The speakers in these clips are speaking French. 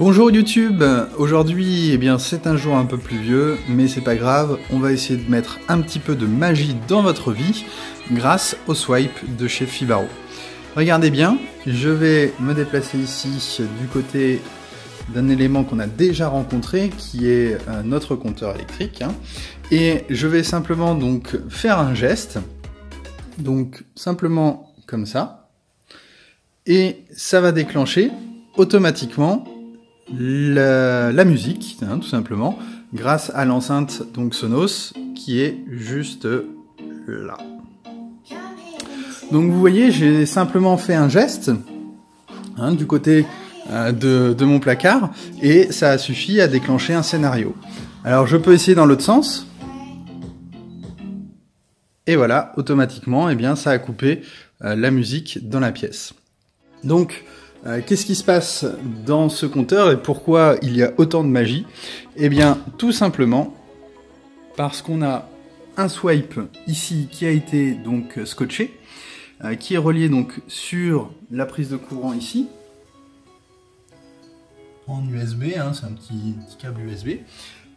Bonjour YouTube, aujourd'hui c'est un jour un peu pluvieux, mais c'est pas grave, on va essayer de mettre un petit peu de magie dans votre vie grâce au swipe de chez Fibaro. Regardez bien, je vais me déplacer ici du côté d'un élément qu'on a déjà rencontré qui est notre compteur électrique et je vais simplement donc faire un geste, donc simplement comme ça, et ça va déclencher automatiquement la musique, tout simplement, grâce à l'enceinte donc Sonos qui est juste là. Donc vous voyez, j'ai simplement fait un geste du côté de mon placard et ça a suffi à déclencher un scénario. Alors je peux essayer dans l'autre sens. Et voilà, automatiquement, ça a coupé la musique dans la pièce. Donc, qu'est-ce qui se passe dans ce compteur et pourquoi il y a autant de magie? Tout simplement parce qu'on a un swipe ici qui a été donc scotché, qui est relié donc sur la prise de courant ici, en USB, c'est un petit câble USB.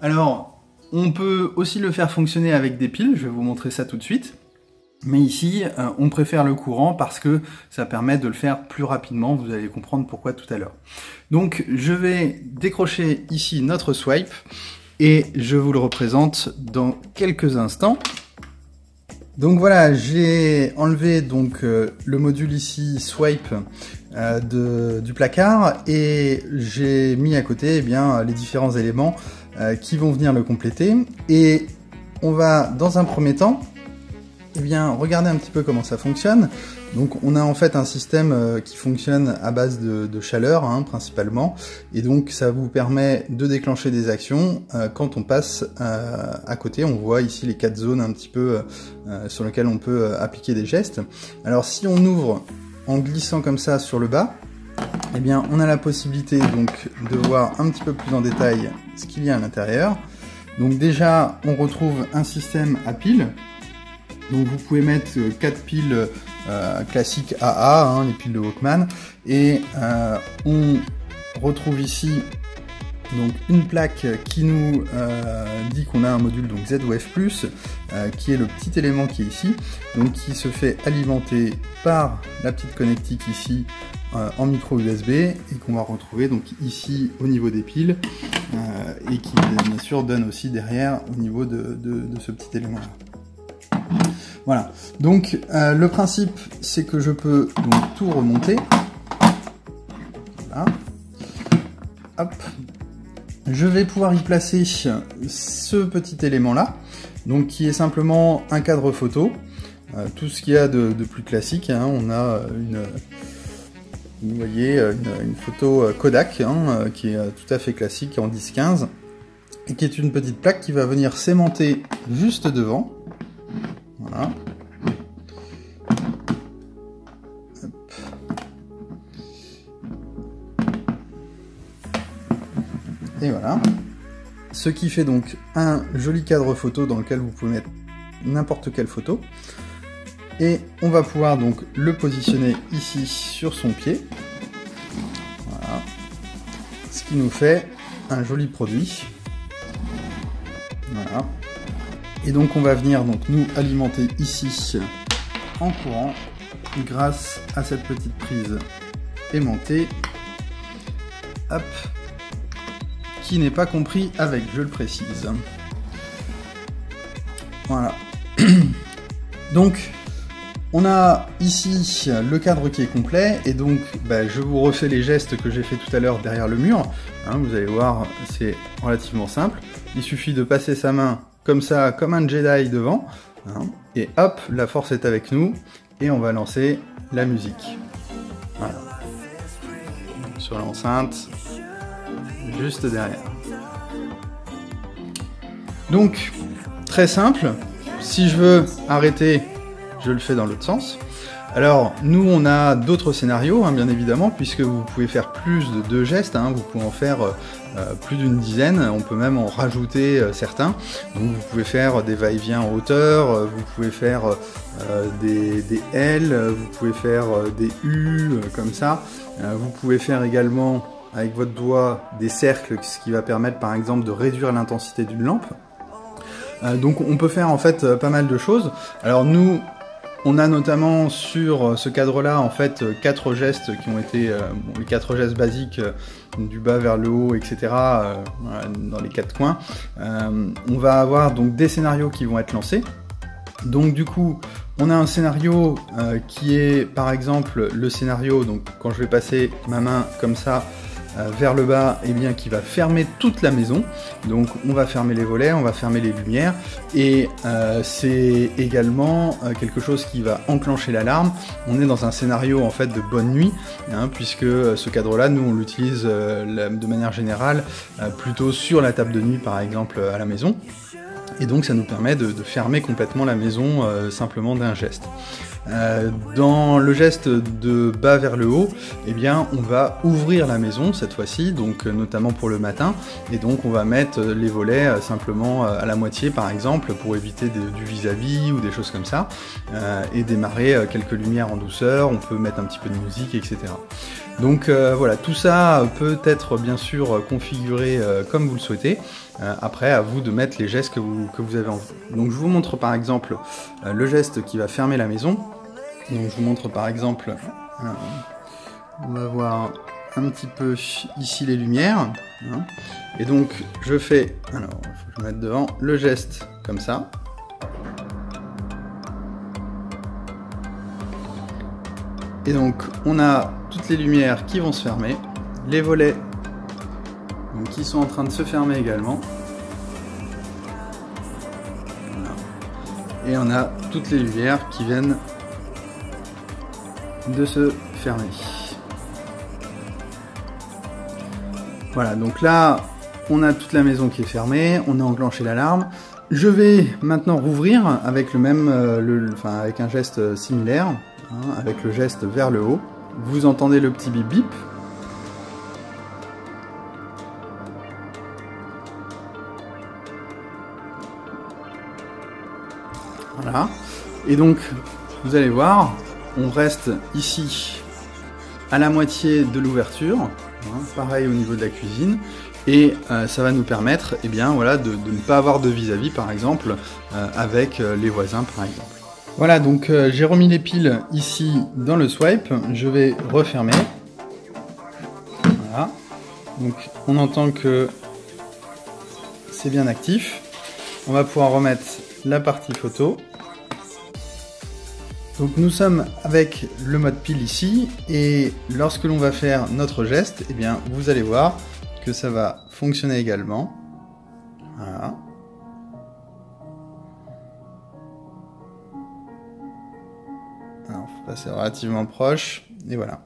Alors, on peut aussi le faire fonctionner avec des piles, je vais vous montrer ça tout de suite. Mais ici, on préfère le courant parce que ça permet de le faire plus rapidement, vous allez comprendre pourquoi tout à l'heure. Donc, je vais décrocher ici notre swipe et je vous le représente dans quelques instants. Donc voilà, j'ai enlevé donc le module ici swipe du placard et j'ai mis à côté les différents éléments qui vont venir le compléter. Et on va dans un premier temps regardez un petit peu comment ça fonctionne. Donc on a en fait un système qui fonctionne à base de chaleur principalement, et donc ça vous permet de déclencher des actions quand on passe à côté. On voit ici les 4 zones un petit peu sur lesquelles on peut appliquer des gestes. Alors si on ouvre en glissant comme ça sur le bas, on a la possibilité donc de voir un petit peu plus en détail ce qu'il y a à l'intérieur. Donc déjà on retrouve un système à piles. Donc vous pouvez mettre 4 piles classiques AA, les piles de Walkman, et on retrouve ici donc une plaque qui nous dit qu'on a un module donc ZOF+, qui est le petit élément qui est ici, donc qui se fait alimenter par la petite connectique ici en micro USB et qu'on va retrouver donc ici au niveau des piles et qui bien sûr donne aussi derrière au niveau de ce petit élément là. Voilà, donc le principe c'est que je peux donc tout remonter. Voilà. Hop. Je vais pouvoir y placer ce petit élément là, donc qui est simplement un cadre photo. Tout ce qu'il y a de plus classique, on a vous voyez, une photo Kodak qui est tout à fait classique en 10-15 et qui est une petite plaque qui va venir s'aimanter juste devant. Voilà. Hop. Et voilà. Ce qui fait donc un joli cadre photo dans lequel vous pouvez mettre n'importe quelle photo. Et on va pouvoir donc le positionner ici sur son pied. Voilà. Ce qui nous fait un joli produit. Voilà. Et donc on va venir nous alimenter ici en courant grâce à cette petite prise aimantée, hop, qui n'est pas compris avec, je le précise. Voilà. Donc on a ici le cadre qui est complet et donc je vous refais les gestes que j'ai fait tout à l'heure derrière le mur. Vous allez voir, c'est relativement simple. Il suffit de passer sa main comme ça, comme un Jedi devant, et hop, la force est avec nous, et on va lancer la musique. Voilà. Sur l'enceinte, juste derrière. Donc, très simple, si je veux arrêter, je le fais dans l'autre sens. Alors, nous, on a d'autres scénarios, bien évidemment, puisque vous pouvez faire plus de 2 gestes, vous pouvez en faire plus d'une dizaine, on peut même en rajouter certains. Donc, vous pouvez faire des va-et-vient en hauteur, vous pouvez faire des L, vous pouvez faire des U, comme ça. Vous pouvez faire également avec votre doigt des cercles, ce qui va permettre par exemple de réduire l'intensité d'une lampe. Donc on peut faire en fait pas mal de choses. Alors nous, on a notamment sur ce cadre-là en fait 4 gestes qui ont été les 4 gestes basiques du bas vers le haut, etc. Dans les 4 coins. On va avoir donc des scénarios qui vont être lancés. Donc du coup, on a un scénario qui est par exemple le scénario, donc quand je vais passer ma main comme ça vers le bas, et bien qui va fermer toute la maison. Donc on va fermer les volets, on va fermer les lumières, et c'est également quelque chose qui va enclencher l'alarme. On est dans un scénario en fait de bonne nuit, hein, puisque ce cadre-là, nous on l'utilise de manière générale plutôt sur la table de nuit par exemple à la maison. Et donc ça nous permet de fermer complètement la maison simplement d'un geste. Dans le geste de bas vers le haut, eh bien on va ouvrir la maison cette fois-ci, donc notamment pour le matin, et donc on va mettre les volets simplement à la moitié par exemple pour éviter du vis-à-vis ou des choses comme ça, et démarrer quelques lumières en douceur. On peut mettre un petit peu de musique, etc. Donc voilà, tout ça peut être bien sûr configuré comme vous le souhaitez. Après, à vous de mettre les gestes que vous avez envie. Donc je vous montre par exemple le geste qui va fermer la maison. Donc je vous montre par exemple, on va voir un petit peu ici les lumières. Hein. Et donc je fais, alors il faut que je mette devant, le geste comme ça. Et donc on a toutes les lumières qui vont se fermer, les volets donc, qui sont en train de se fermer également. Voilà. Et on a toutes les lumières qui viennent de se fermer. Voilà, donc là on a toute la maison qui est fermée, on a enclenché l'alarme. Je vais maintenant rouvrir avec le même, avec un geste similaire, hein, avec le geste vers le haut. Vous entendez le petit bip bip. Voilà. Et donc, vous allez voir, on reste ici à la moitié de l'ouverture, hein, pareil au niveau de la cuisine, et ça va nous permettre de ne pas avoir de vis-à-vis par exemple avec les voisins par exemple. Voilà, donc j'ai remis les piles ici dans le swipe, je vais refermer. Voilà, donc on entend que c'est bien actif. On va pouvoir remettre la partie photo. Donc nous sommes avec le mode pile ici, et lorsque l'on va faire notre geste, eh bien vous allez voir que ça va fonctionner également. Voilà. Alors, faut passer relativement proche, et voilà.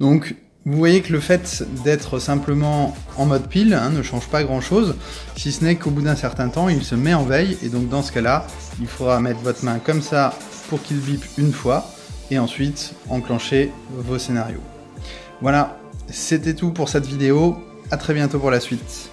Donc vous voyez que le fait d'être simplement en mode pile ne change pas grand chose, si ce n'est qu'au bout d'un certain temps il se met en veille, et donc dans ce cas là il faudra mettre votre main comme ça pour qu'il bip une fois, et ensuite enclencher vos scénarios. Voilà, c'était tout pour cette vidéo, à très bientôt pour la suite.